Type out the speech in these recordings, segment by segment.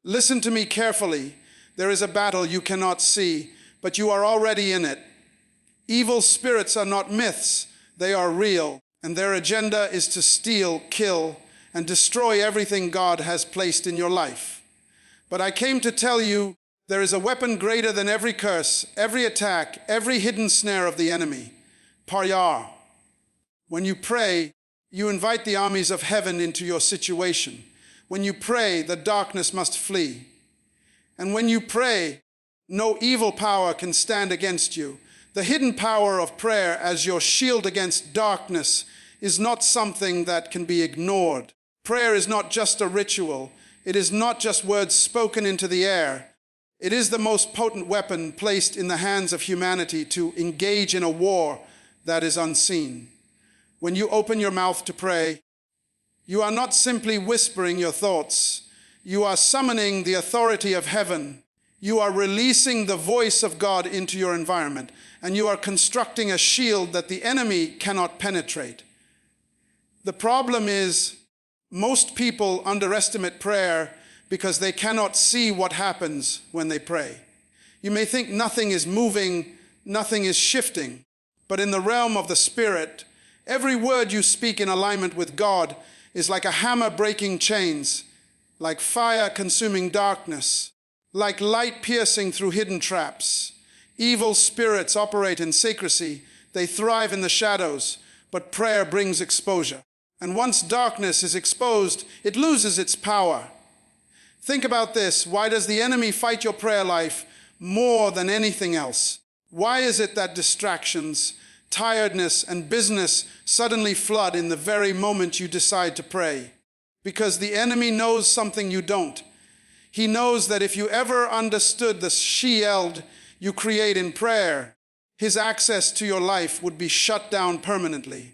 Listen to me carefully. There is a battle you cannot see, but you are already in it. Evil spirits are not myths, they are real, and their agenda is to steal, kill, and destroy everything God has placed in your life. But I came to tell you there is a weapon greater than every curse, every attack, every hidden snare of the enemy. Prayer. When you pray, you invite the armies of heaven into your situation. When you pray, the darkness must flee. And when you pray, no evil power can stand against you. The hidden power of prayer as your shield against darkness is not something that can be ignored. Prayer is not just a ritual. It is not just words spoken into the air. It is the most potent weapon placed in the hands of humanity to engage in a war that is unseen. When you open your mouth to pray, you are not simply whispering your thoughts. You are summoning the authority of heaven. You are releasing the voice of God into your environment, and you are constructing a shield that the enemy cannot penetrate. The problem is, most people underestimate prayer because they cannot see what happens when they pray. You may think nothing is moving, nothing is shifting, but in the realm of the Spirit, every word you speak in alignment with God is like a hammer breaking chains, like fire consuming darkness, like light piercing through hidden traps. Evil spirits operate in secrecy. They thrive in the shadows, but prayer brings exposure. And once darkness is exposed, it loses its power. Think about this. Why does the enemy fight your prayer life more than anything else? Why is it that distractions, tiredness, and business suddenly flood in the very moment you decide to pray? Because the enemy knows something you don't. He knows that if you ever understood the shield you create in prayer, his access to your life would be shut down permanently.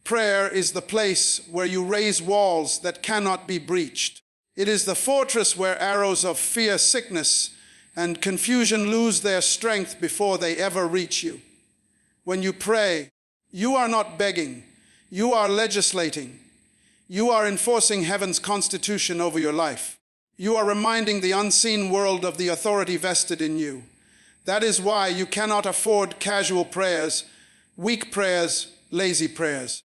Prayer is the place where you raise walls that cannot be breached. It is the fortress where arrows of fear, sickness, and confusion lose their strength before they ever reach you. When you pray, you are not begging, you are legislating. You are enforcing heaven's constitution over your life. You are reminding the unseen world of the authority vested in you. That is why you cannot afford casual prayers, weak prayers, lazy prayers.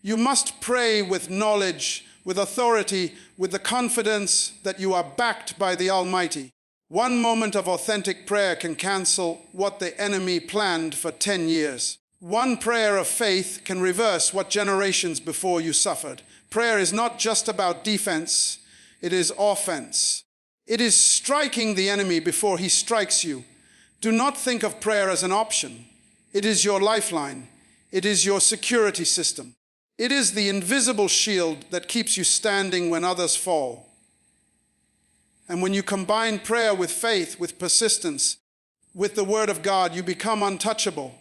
You must pray with knowledge, with authority, with the confidence that you are backed by the Almighty. One moment of authentic prayer can cancel what the enemy planned for 10 years. One prayer of faith can reverse what generations before you suffered. Prayer is not just about defense, it is offense. It is striking the enemy before he strikes you. Do not think of prayer as an option. It is your lifeline. It is your security system. It is the invisible shield that keeps you standing when others fall. And when you combine prayer with faith, with persistence, with the Word of God, you become untouchable.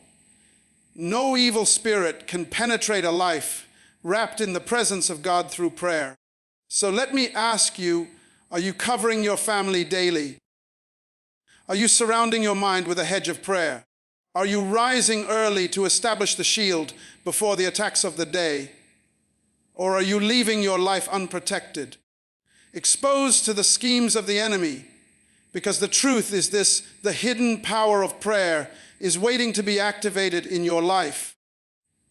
No evil spirit can penetrate a life wrapped in the presence of God through prayer. So let me ask you, are you covering your family daily? Are you surrounding your mind with a hedge of prayer? Are you rising early to establish the shield before the attacks of the day? Or are you leaving your life unprotected, exposed to the schemes of the enemy? Because the truth is this: the hidden power of prayer is waiting to be activated in your life.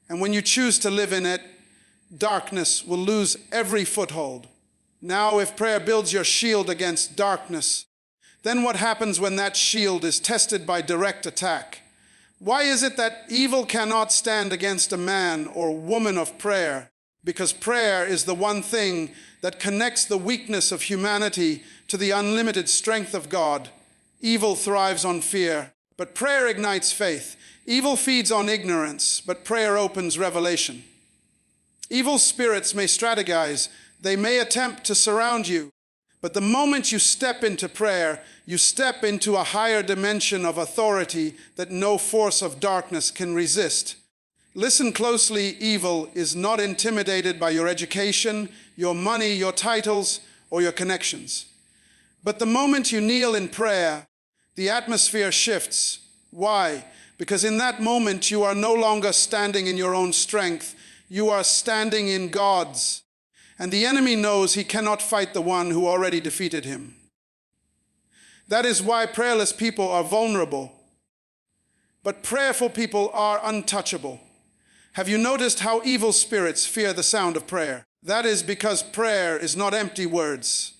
And when you choose to live in it, darkness will lose every foothold. Now, if prayer builds your shield against darkness, then what happens when that shield is tested by direct attack? Why is it that evil cannot stand against a man or woman of prayer? Because prayer is the one thing that connects the weakness of humanity to the unlimited strength of God. Evil thrives on fear, but prayer ignites faith. Evil feeds on ignorance, but prayer opens revelation. Evil spirits may strategize, they may attempt to surround you, but the moment you step into prayer, you step into a higher dimension of authority that no force of darkness can resist. Listen closely, evil is not intimidated by your education, your money, your titles, or your connections. But the moment you kneel in prayer, the atmosphere shifts. Why? Because in that moment you are no longer standing in your own strength, you are standing in God's. And the enemy knows he cannot fight the one who already defeated him. That is why prayerless people are vulnerable, but prayerful people are untouchable. Have you noticed how evil spirits fear the sound of prayer? That is because prayer is not empty words.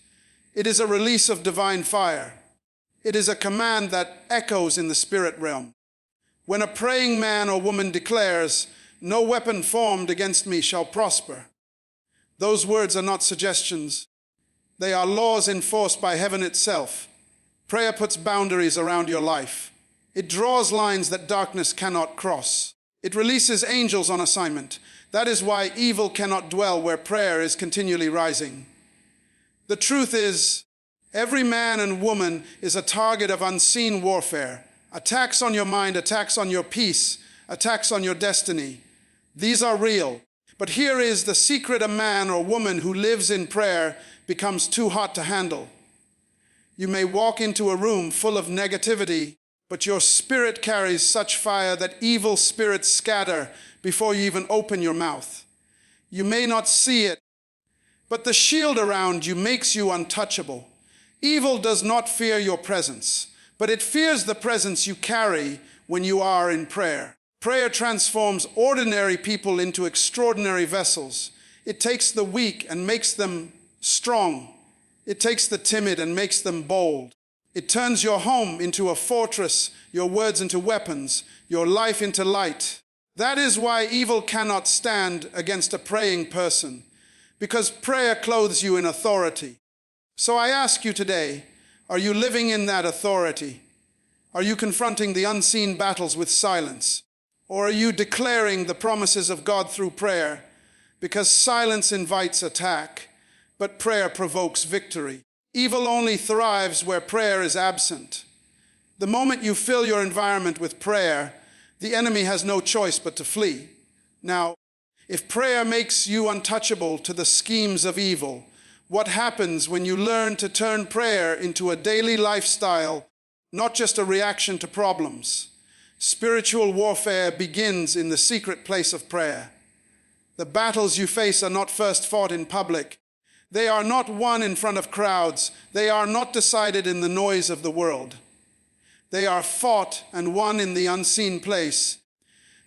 It is a release of divine fire. It is a command that echoes in the spirit realm. When a praying man or woman declares, "No weapon formed against me shall prosper," those words are not suggestions. They are laws enforced by heaven itself. Prayer puts boundaries around your life. It draws lines that darkness cannot cross. It releases angels on assignment. That is why evil cannot dwell where prayer is continually rising. The truth is, every man and woman is a target of unseen warfare. Attacks on your mind, attacks on your peace, attacks on your destiny. These are real. But here is the secret: a man or woman who lives in prayer becomes too hot to handle. You may walk into a room full of negativity, but your spirit carries such fire that evil spirits scatter before you even open your mouth. You may not see it, but the shield around you makes you untouchable. Evil does not fear your presence, but it fears the presence you carry when you are in prayer. Prayer transforms ordinary people into extraordinary vessels. It takes the weak and makes them strong. It takes the timid and makes them bold. It turns your home into a fortress, your words into weapons, your life into light. That is why evil cannot stand against a praying person, because prayer clothes you in authority. So I ask you today, are you living in that authority? Are you confronting the unseen battles with silence? Or are you declaring the promises of God through prayer? Because silence invites attack, but prayer provokes victory. Evil only thrives where prayer is absent. The moment you fill your environment with prayer, the enemy has no choice but to flee. Now, if prayer makes you untouchable to the schemes of evil, what happens when you learn to turn prayer into a daily lifestyle, not just a reaction to problems? Spiritual warfare begins in the secret place of prayer. The battles you face are not first fought in public. They are not won in front of crowds. They are not decided in the noise of the world. They are fought and won in the unseen place,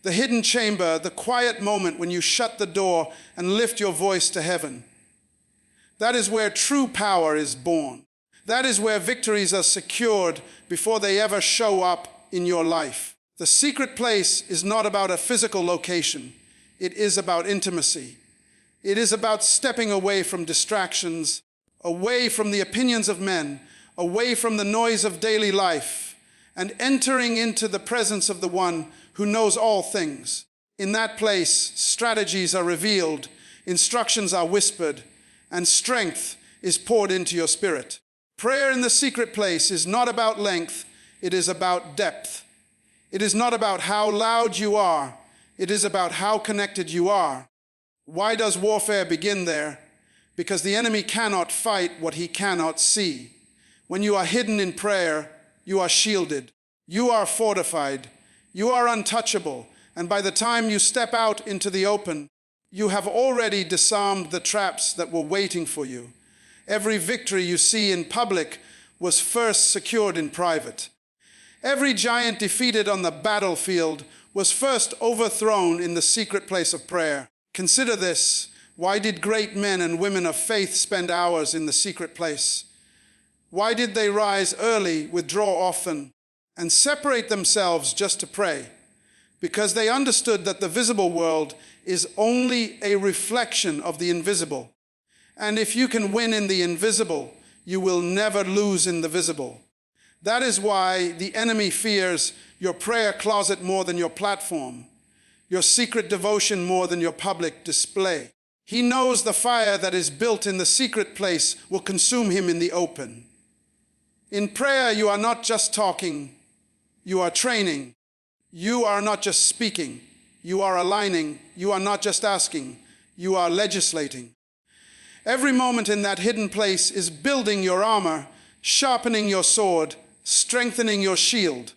the hidden chamber, the quiet moment when you shut the door and lift your voice to heaven. That is where true power is born. That is where victories are secured before they ever show up in your life. The secret place is not about a physical location. It is about intimacy. It is about stepping away from distractions, away from the opinions of men, away from the noise of daily life, and entering into the presence of the one who knows all things. In that place, strategies are revealed, instructions are whispered, and strength is poured into your spirit. Prayer in the secret place is not about length, it is about depth. It is not about how loud you are, it is about how connected you are. Why does warfare begin there? Because the enemy cannot fight what he cannot see. When you are hidden in prayer, you are shielded, you are fortified, you are untouchable, and by the time you step out into the open, you have already disarmed the traps that were waiting for you. Every victory you see in public was first secured in private. Every giant defeated on the battlefield was first overthrown in the secret place of prayer. Consider this. Why did great men and women of faith spend hours in the secret place? Why did they rise early, withdraw often, and separate themselves just to pray? Because they understood that the visible world is only a reflection of the invisible. And if you can win in the invisible, you will never lose in the visible. That is why the enemy fears your prayer closet more than your platform, your secret devotion more than your public display. He knows the fire that is built in the secret place will consume him in the open. In prayer, you are not just talking, you are training. You are not just speaking, you are aligning. You are not just asking, you are legislating. Every moment in that hidden place is building your armor, sharpening your sword, strengthening your shield.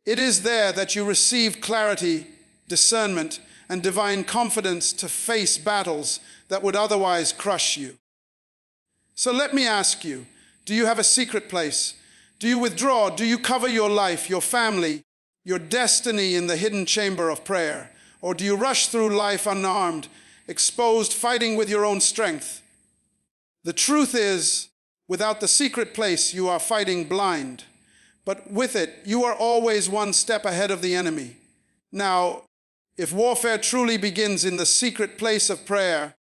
It is there that you receive clarity, discernment, and divine confidence to face battles that would otherwise crush you. So let me ask you, do you have a secret place? Do you withdraw? Do you cover your life, your family, your destiny in the hidden chamber of prayer? Or do you rush through life unarmed, exposed, fighting with your own strength? The truth is, without the secret place, you are fighting blind. But with it, you are always one step ahead of the enemy. Now, if warfare truly begins in the secret place of prayer,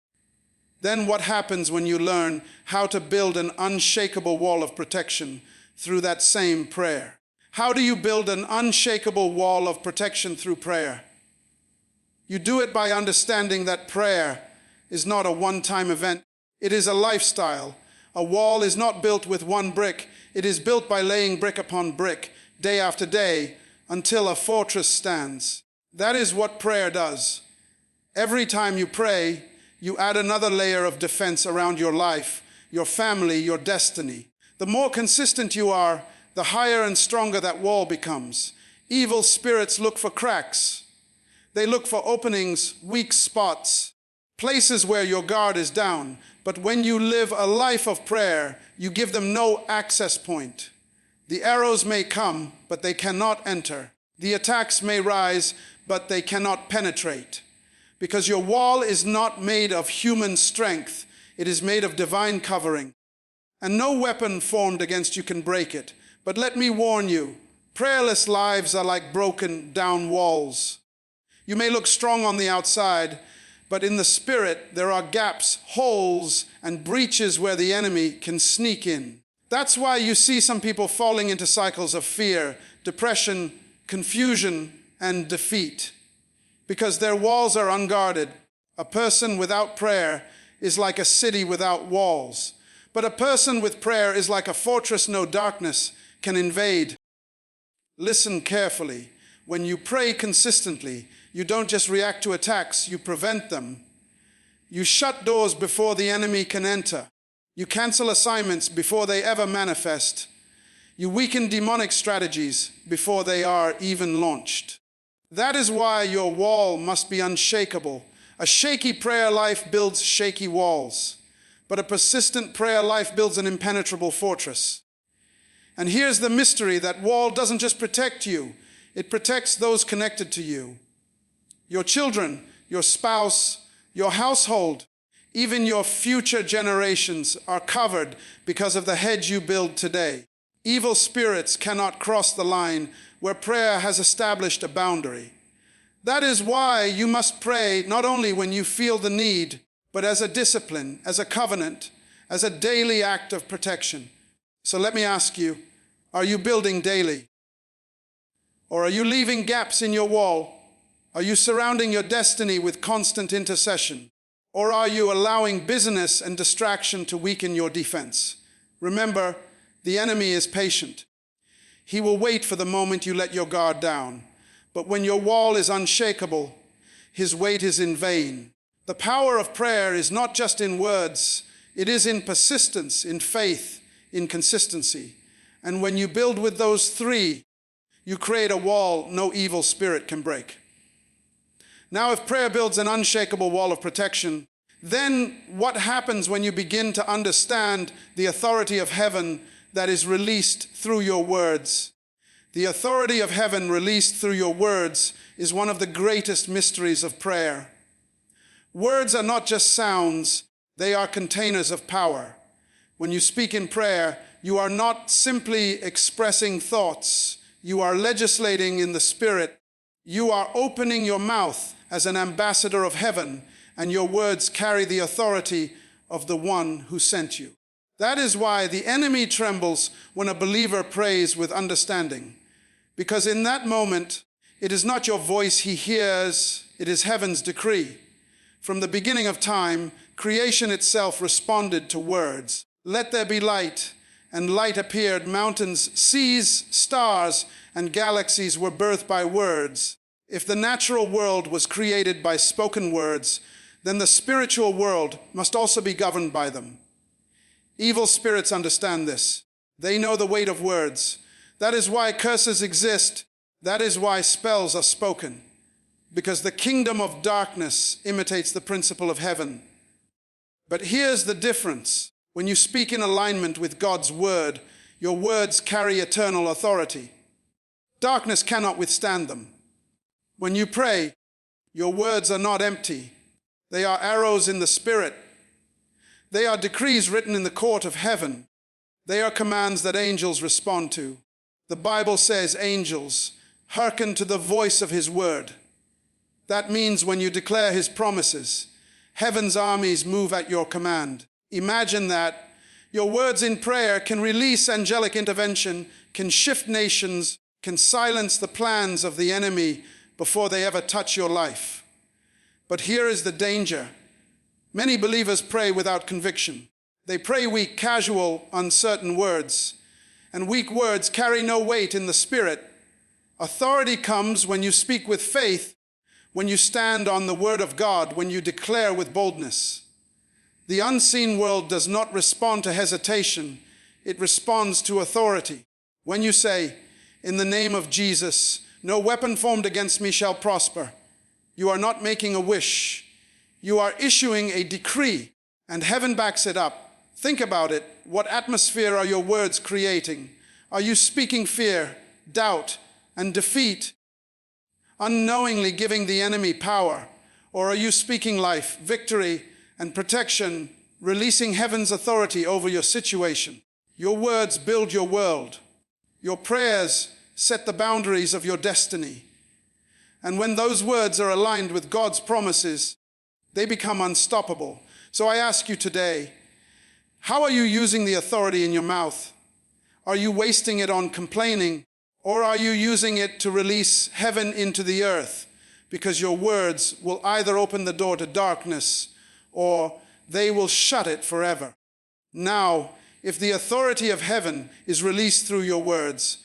then what happens when you learn how to build an unshakable wall of protection through that same prayer? How do you build an unshakable wall of protection through prayer? You do it by understanding that prayer is not a one-time event. It is a lifestyle. A wall is not built with one brick. It is built by laying brick upon brick, day after day, until a fortress stands. That is what prayer does. Every time you pray, you add another layer of defense around your life, your family, your destiny. The more consistent you are, the higher and stronger that wall becomes. Evil spirits look for cracks. They look for openings, weak spots, places where your guard is down. But when you live a life of prayer, you give them no access point. The arrows may come, but they cannot enter. The attacks may rise, but they cannot penetrate. Because your wall is not made of human strength. It is made of divine covering. And no weapon formed against you can break it. But let me warn you, prayerless lives are like broken down walls. You may look strong on the outside, but in the spirit there are gaps, holes, and breaches where the enemy can sneak in. That's why you see some people falling into cycles of fear, depression, confusion, and defeat. Because their walls are unguarded. A person without prayer is like a city without walls. But a person with prayer is like a fortress no darkness can invade. Listen carefully. When you pray consistently, you don't just react to attacks, you prevent them. You shut doors before the enemy can enter. You cancel assignments before they ever manifest. You weaken demonic strategies before they are even launched. That is why your wall must be unshakable. A shaky prayer life builds shaky walls, but a persistent prayer life builds an impenetrable fortress. And here's the mystery: that wall doesn't just protect you, it protects those connected to you. Your children, your spouse, your household, even your future generations are covered because of the hedge you build today. Evil spirits cannot cross the line where prayer has established a boundary. That is why you must pray not only when you feel the need, but as a discipline, as a covenant, as a daily act of protection. So let me ask you, are you building daily? Or are you leaving gaps in your wall? Are you surrounding your destiny with constant intercession? Or are you allowing busyness and distraction to weaken your defense? Remember, the enemy is patient. He will wait for the moment you let your guard down. But when your wall is unshakable, his wait is in vain. The power of prayer is not just in words, it is in persistence, in faith, in consistency. And when you build with those three, you create a wall no evil spirit can break. Now, if prayer builds an unshakable wall of protection, then what happens when you begin to understand the authority of heaven that is released through your words? The authority of heaven released through your words is one of the greatest mysteries of prayer. Words are not just sounds, they are containers of power. When you speak in prayer, you are not simply expressing thoughts, you are legislating in the Spirit. You are opening your mouth as an ambassador of heaven, and your words carry the authority of the one who sent you. That is why the enemy trembles when a believer prays with understanding. Because in that moment, it is not your voice he hears, it is heaven's decree. From the beginning of time, creation itself responded to words. Let there be light, and light appeared. Mountains, seas, stars, and galaxies were birthed by words. If the natural world was created by spoken words, then the spiritual world must also be governed by them. Evil spirits understand this. They know the weight of words. That is why curses exist. That is why spells are spoken. Because the kingdom of darkness imitates the principle of heaven. But here's the difference. When you speak in alignment with God's word, Your words carry eternal authority. Darkness cannot withstand them. When you pray, your words are not empty. They are arrows in the Spirit. They are decrees written in the court of heaven. They are commands that angels respond to. The Bible says angels hearken to the voice of his word. That means when you declare his promises, heaven's armies move at your command. Imagine that. Your words in prayer can release angelic intervention, can shift nations, can silence the plans of the enemy before they ever touch your life. But here is the danger. Many believers pray without conviction. They pray weak, casual, uncertain words. And weak words carry no weight in the Spirit. Authority comes when you speak with faith, when you stand on the word of God, when you declare with boldness. The unseen world does not respond to hesitation. It responds to authority. When you say, "In the name of Jesus, no weapon formed against me shall prosper," you are not making a wish. You are issuing a decree, and heaven backs it up. Think about it. What atmosphere are your words creating? Are you speaking fear, doubt, and defeat, unknowingly giving the enemy power? Or are you speaking life, victory, and protection, releasing heaven's authority over your situation? Your words build your world. Your prayers set the boundaries of your destiny. And when those words are aligned with God's promises, they become unstoppable. So I ask you today, how are you using the authority in your mouth? Are you wasting it on complaining, or are you using it to release heaven into the earth? Because your words will either open the door to darkness or they will shut it forever. Now, if the authority of heaven is released through your words,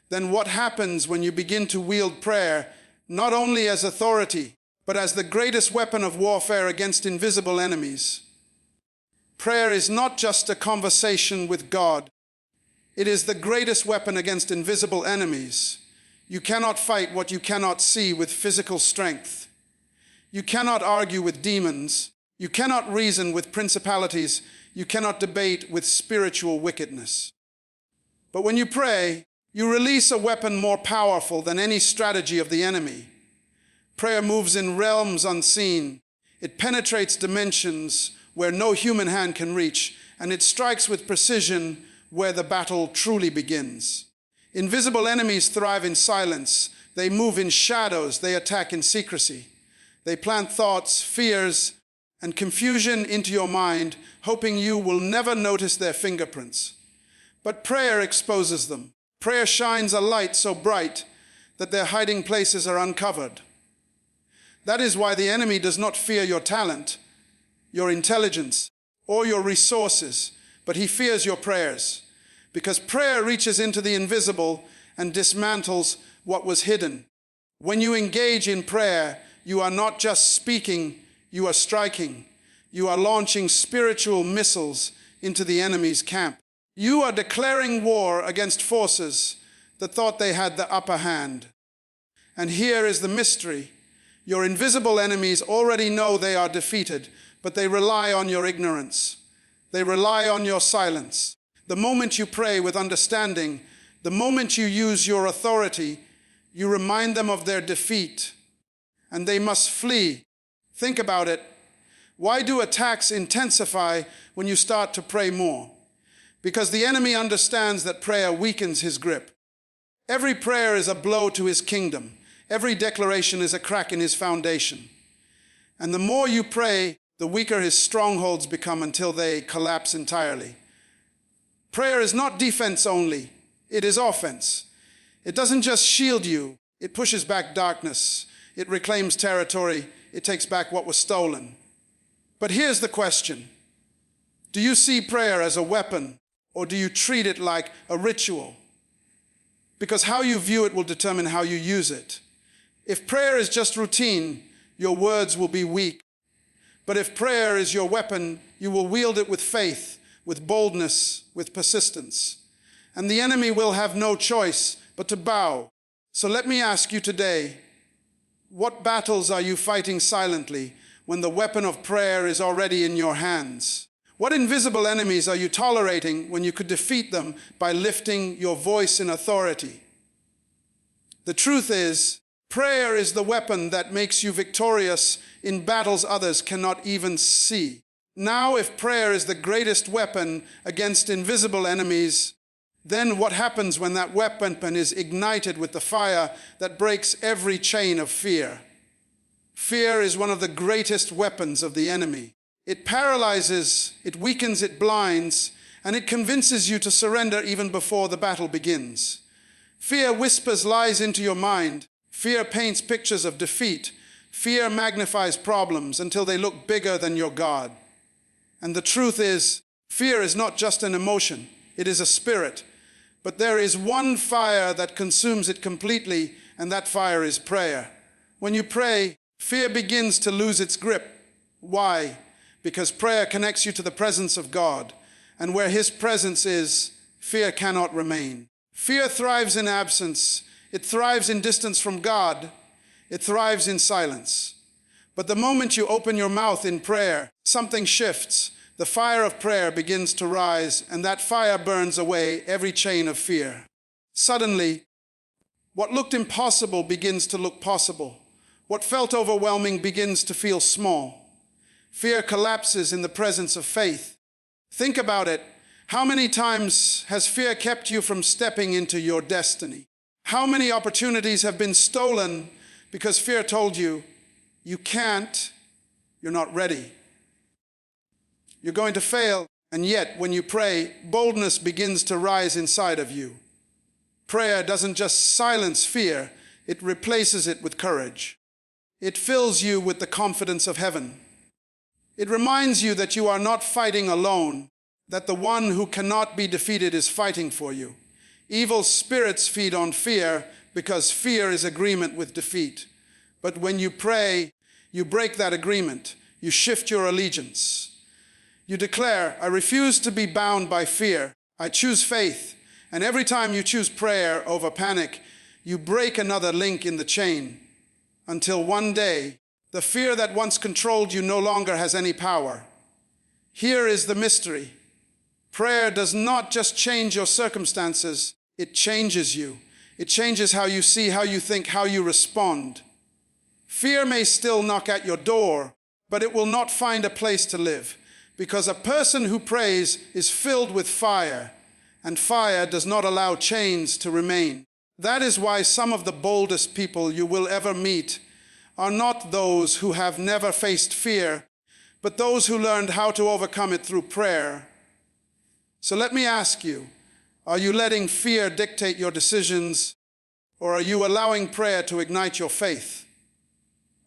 then what happens when you begin to wield prayer not only as authority, but as the greatest weapon of warfare against invisible enemies? Prayer is not just a conversation with God. It is the greatest weapon against invisible enemies. You cannot fight what you cannot see with physical strength. You cannot argue with demons. You cannot reason with principalities. You cannot debate with spiritual wickedness. But when you pray, you release a weapon more powerful than any strategy of the enemy. Prayer moves in realms unseen. It penetrates dimensions where no human hand can reach, and it strikes with precision where the battle truly begins. Invisible enemies thrive in silence. They move in shadows. They attack in secrecy. They plant thoughts, fears, and confusion into your mind, hoping you will never notice their fingerprints. But prayer exposes them. Prayer shines a light so bright that their hiding places are uncovered. That is why the enemy does not fear your talent, your intelligence, or your resources, but he fears your prayers, because prayer reaches into the invisible and dismantles what was hidden. When you engage in prayer, you are not just speaking, you are striking. You are launching spiritual missiles into the enemy's camp. You are declaring war against forces that thought they had the upper hand. And here is the mystery. Your invisible enemies already know they are defeated, but they rely on your ignorance. They rely on your silence. The moment you pray with understanding, the moment you use your authority, you remind them of their defeat, and they must flee. Think about it. Why do attacks intensify when you start to pray more? Because the enemy understands that prayer weakens his grip. Every prayer is a blow to his kingdom. Every declaration is a crack in his foundation. And the more you pray, the weaker his strongholds become until they collapse entirely. Prayer is not defense only. It is offense. It doesn't just shield you. It pushes back darkness. It reclaims territory. It takes back what was stolen. But here's the question. Do you see prayer as a weapon, or do you treat it like a ritual? Because how you view it will determine how you use it. If prayer is just routine, your words will be weak. But if prayer is your weapon, you will wield it with faith, with boldness, with persistence. And the enemy will have no choice but to bow. So let me ask you today, what battles are you fighting silently when the weapon of prayer is already in your hands? What invisible enemies are you tolerating when you could defeat them by lifting your voice in authority? The truth is, prayer is the weapon that makes you victorious in battles others cannot even see. Now, if prayer is the greatest weapon against invisible enemies, then what happens when that weapon is ignited with the fire that breaks every chain of fear? Fear is one of the greatest weapons of the enemy. It paralyzes, it weakens, it blinds, and it convinces you to surrender even before the battle begins. Fear whispers lies into your mind. Fear paints pictures of defeat. Fear magnifies problems until they look bigger than your God. And the truth is, fear is not just an emotion, it is a spirit. But there is one fire that consumes it completely, and that fire is prayer. When you pray, fear begins to lose its grip. Why? Because prayer connects you to the presence of God, and where His presence is, fear cannot remain. Fear thrives in absence. It thrives in distance from God. It thrives in silence. But the moment you open your mouth in prayer, something shifts. The fire of prayer begins to rise, and that fire burns away every chain of fear. Suddenly, what looked impossible begins to look possible. What felt overwhelming begins to feel small. Fear collapses in the presence of faith. Think about it. How many times has fear kept you from stepping into your destiny? How many opportunities have been stolen because fear told you, you can't, you're not ready. You're going to fail, and yet when you pray, boldness begins to rise inside of you. Prayer doesn't just silence fear, it replaces it with courage. It fills you with the confidence of heaven. It reminds you that you are not fighting alone, that the one who cannot be defeated is fighting for you. Evil spirits feed on fear because fear is agreement with defeat. But when you pray, you break that agreement. You shift your allegiance. You declare, I refuse to be bound by fear. I choose faith. And every time you choose prayer over panic, you break another link in the chain until one day, the fear that once controlled you no longer has any power. Here is the mystery. Prayer does not just change your circumstances, it changes you. It changes how you see, how you think, how you respond. Fear may still knock at your door, but it will not find a place to live, because a person who prays is filled with fire, and fire does not allow chains to remain. That is why some of the boldest people you will ever meet are not those who have never faced fear, but those who learned how to overcome it through prayer. So let me ask you, are you letting fear dictate your decisions, or are you allowing prayer to ignite your faith?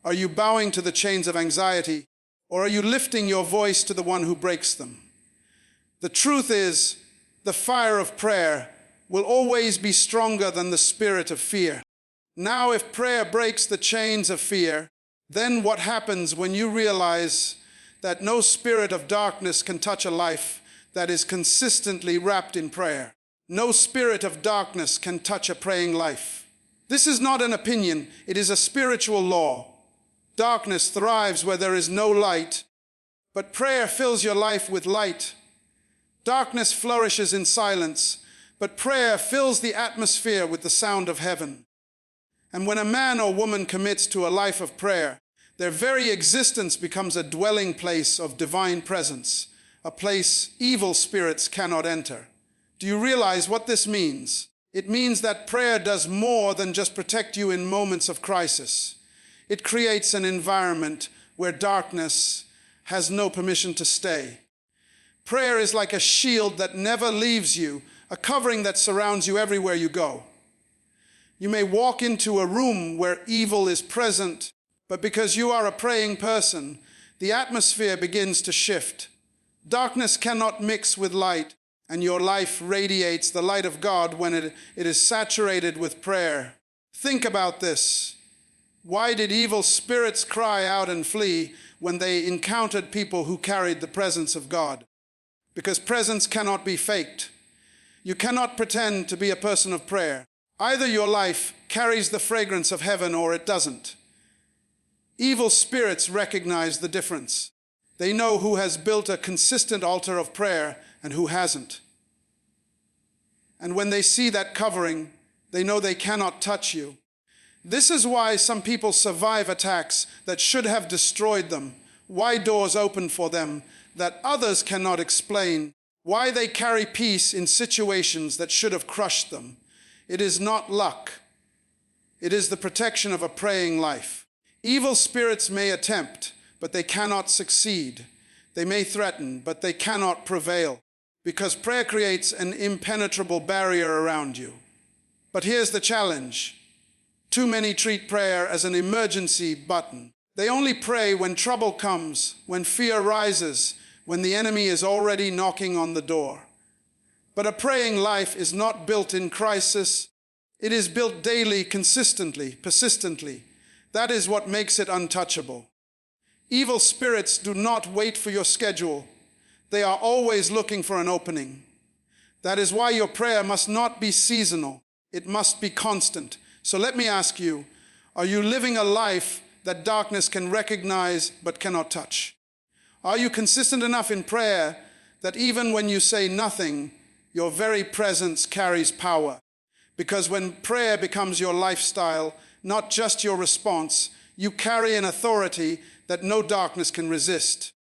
Are you bowing to the chains of anxiety, or are you lifting your voice to the one who breaks them? The truth is, the fire of prayer will always be stronger than the spirit of fear. Now, if prayer breaks the chains of fear, then what happens when you realize that no spirit of darkness can touch a life that is consistently wrapped in prayer? No spirit of darkness can touch a praying life. This is not an opinion, it is a spiritual law. Darkness thrives where there is no light, but prayer fills your life with light. Darkness flourishes in silence, but prayer fills the atmosphere with the sound of heaven. And when a man or woman commits to a life of prayer, their very existence becomes a dwelling place of divine presence, a place evil spirits cannot enter. Do you realize what this means? It means that prayer does more than just protect you in moments of crisis. It creates an environment where darkness has no permission to stay. Prayer is like a shield that never leaves you, a covering that surrounds you everywhere you go. You may walk into a room where evil is present, but because you are a praying person, the atmosphere begins to shift. Darkness cannot mix with light, and your life radiates the light of God when it is saturated with prayer. Think about this. Why did evil spirits cry out and flee when they encountered people who carried the presence of God? Because presence cannot be faked. You cannot pretend to be a person of prayer. Either your life carries the fragrance of heaven or it doesn't. Evil spirits recognize the difference. They know who has built a consistent altar of prayer and who hasn't. And when they see that covering, they know they cannot touch you. This is why some people survive attacks that should have destroyed them, why doors open for them that others cannot explain, why they carry peace in situations that should have crushed them. It is not luck. It is the protection of a praying life. Evil spirits may attempt, but they cannot succeed. They may threaten, but they cannot prevail, because prayer creates an impenetrable barrier around you. But here's the challenge. Too many treat prayer as an emergency button. They only pray when trouble comes, when fear rises, when the enemy is already knocking on the door. But a praying life is not built in crisis. It is built daily, consistently, persistently. That is what makes it untouchable. Evil spirits do not wait for your schedule. They are always looking for an opening. That is why your prayer must not be seasonal. It must be constant. So let me ask you, are you living a life that darkness can recognize but cannot touch? Are you consistent enough in prayer that even when you say nothing, your very presence carries power? Because when prayer becomes your lifestyle, not just your response, you carry an authority that no darkness can resist.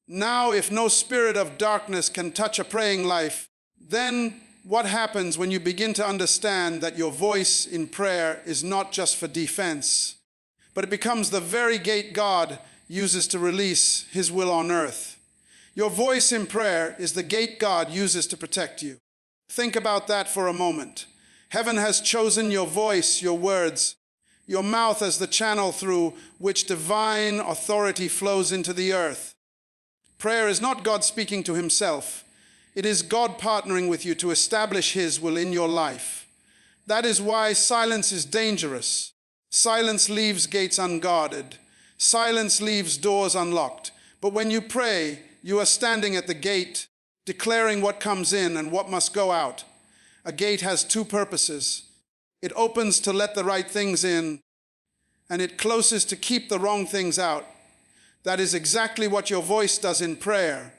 Now, if no spirit of darkness can touch a praying life, then what happens when you begin to understand that your voice in prayer is not just for defense, but it becomes the very gate God uses to release His will on earth? Your voice in prayer is the gate God uses to protect you. Think about that for a moment. Heaven has chosen your voice, your words, your mouth as the channel through which divine authority flows into the earth. Prayer is not God speaking to Himself. It is God partnering with you to establish His will in your life. That is why silence is dangerous. Silence leaves gates unguarded. Silence leaves doors unlocked. But when you pray, you are standing at the gate, declaring what comes in and what must go out. A gate has two purposes. It opens to let the right things in, and it closes to keep the wrong things out. That is exactly what your voice does in prayer.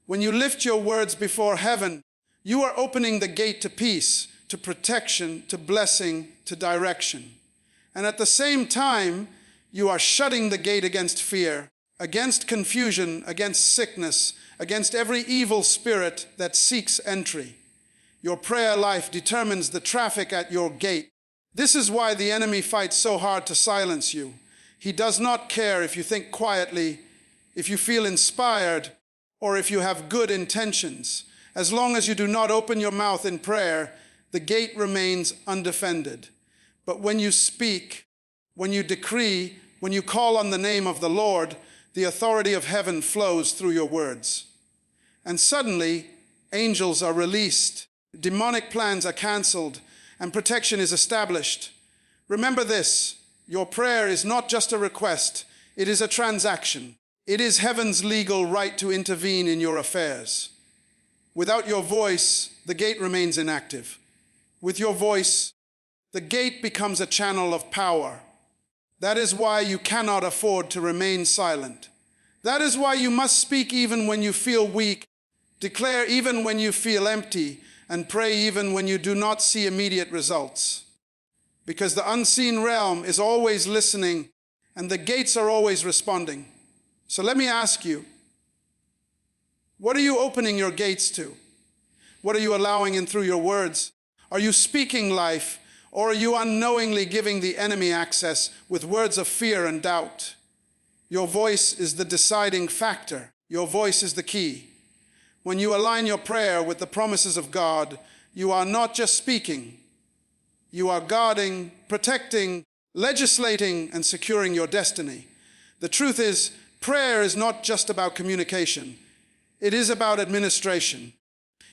When you lift your words before heaven, you are opening the gate to peace, to protection, to blessing, to direction. And at the same time, you are shutting the gate against fear, against confusion, against sickness, against every evil spirit that seeks entry. Your prayer life determines the traffic at your gate. This is why the enemy fights so hard to silence you. He does not care if you think quietly, if you feel inspired, or if you have good intentions. As long as you do not open your mouth in prayer, the gate remains undefended. But when you speak, when you decree, when you call on the name of the Lord, the authority of heaven flows through your words. And suddenly, angels are released, demonic plans are canceled, and protection is established. Remember this, your prayer is not just a request, it is a transaction. It is heaven's legal right to intervene in your affairs. Without your voice, the gate remains inactive. With your voice, the gate becomes a channel of power. That is why you cannot afford to remain silent. That is why you must speak even when you feel weak, declare even when you feel empty, and pray even when you do not see immediate results. Because the unseen realm is always listening, and the gates are always responding. So let me ask you, what are you opening your gates to? What are you allowing in through your words? Are you speaking life, or are you unknowingly giving the enemy access with words of fear and doubt? Your voice is the deciding factor. Your voice is the key. When you align your prayer with the promises of God, you are not just speaking. You are guarding, protecting, legislating, and securing your destiny. The truth is, prayer is not just about communication. It is about administration.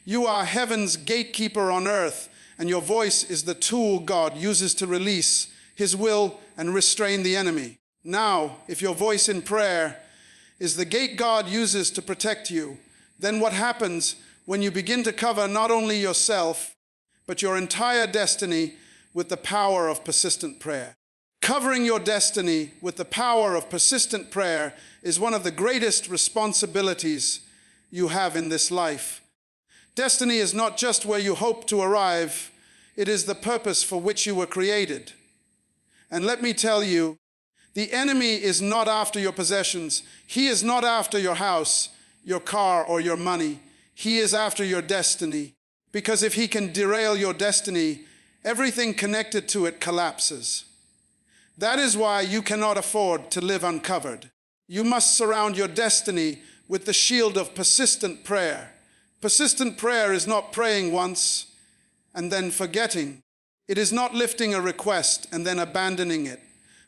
You are heaven's gatekeeper on earth, and your voice is the tool God uses to release His will and restrain the enemy. Now, if your voice in prayer is the gate God uses to protect you, then what happens when you begin to cover not only yourself, but your entire destiny with the power of persistent prayer? Uncovering your destiny with the power of persistent prayer is one of the greatest responsibilities you have in this life. Destiny is not just where you hope to arrive, it is the purpose for which you were created. And let me tell you, the enemy is not after your possessions. He is not after your house, your car, or your money. He is after your destiny. Because if he can derail your destiny, everything connected to it collapses. That is why you cannot afford to live uncovered. You must surround your destiny with the shield of persistent prayer. Persistent prayer is not praying once and then forgetting. It is not lifting a request and then abandoning it.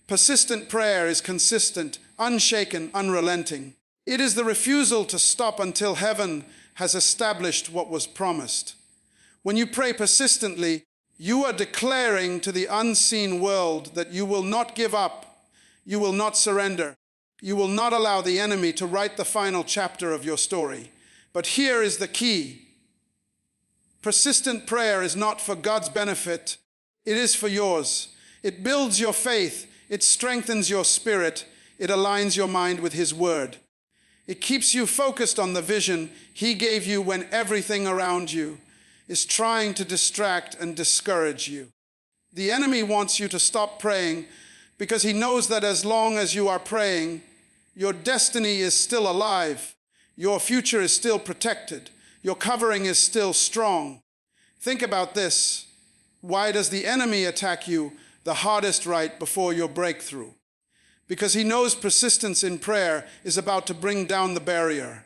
Persistent prayer is consistent, unshaken, unrelenting. It is the refusal to stop until heaven has established what was promised. When you pray persistently, you are declaring to the unseen world that you will not give up, you will not surrender, you will not allow the enemy to write the final chapter of your story. But here is the key. Persistent prayer is not for God's benefit, it is for yours. It builds your faith, it strengthens your spirit, it aligns your mind with His word. It keeps you focused on the vision He gave you when everything around you is trying to distract and discourage you. The enemy wants you to stop praying because he knows that as long as you are praying, your destiny is still alive, your future is still protected, your covering is still strong. Think about this. Why does the enemy attack you the hardest right before your breakthrough? Because he knows persistence in prayer is about to bring down the barrier.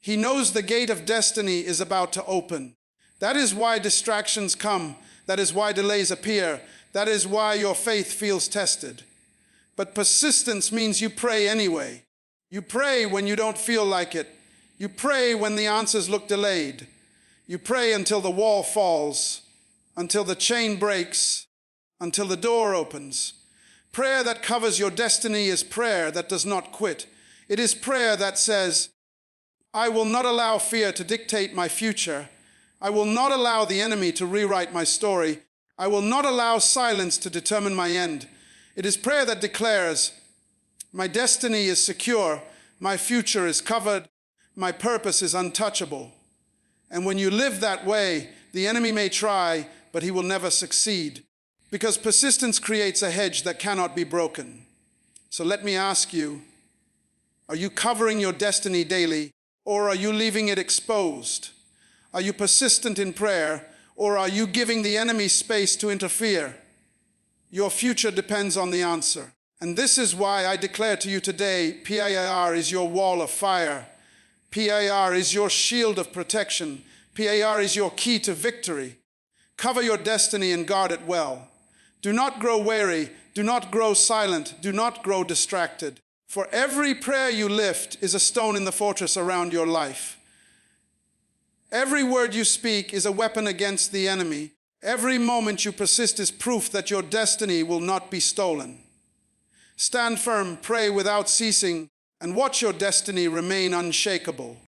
He knows the gate of destiny is about to open. That is why distractions come. That is why delays appear. That is why your faith feels tested. But persistence means you pray anyway. You pray when you don't feel like it. You pray when the answers look delayed. You pray until the wall falls, until the chain breaks, until the door opens. Prayer that covers your destiny is prayer that does not quit. It is prayer that says, I will not allow fear to dictate my future. I will not allow the enemy to rewrite my story. I will not allow silence to determine my end. It is prayer that declares, my destiny is secure, my future is covered, my purpose is untouchable. And when you live that way, the enemy may try, but he will never succeed. Because persistence creates a hedge that cannot be broken. So let me ask you, are you covering your destiny daily, or are you leaving it exposed? Are you persistent in prayer, or are you giving the enemy space to interfere? Your future depends on the answer. And this is why I declare to you today, PAR is your wall of fire. PAR is your shield of protection. PAR is your key to victory. Cover your destiny and guard it well. Do not grow weary. Do not grow silent. Do not grow distracted. For every prayer you lift is a stone in the fortress around your life. Every word you speak is a weapon against the enemy. Every moment you persist is proof that your destiny will not be stolen. Stand firm, pray without ceasing, and watch your destiny remain unshakable.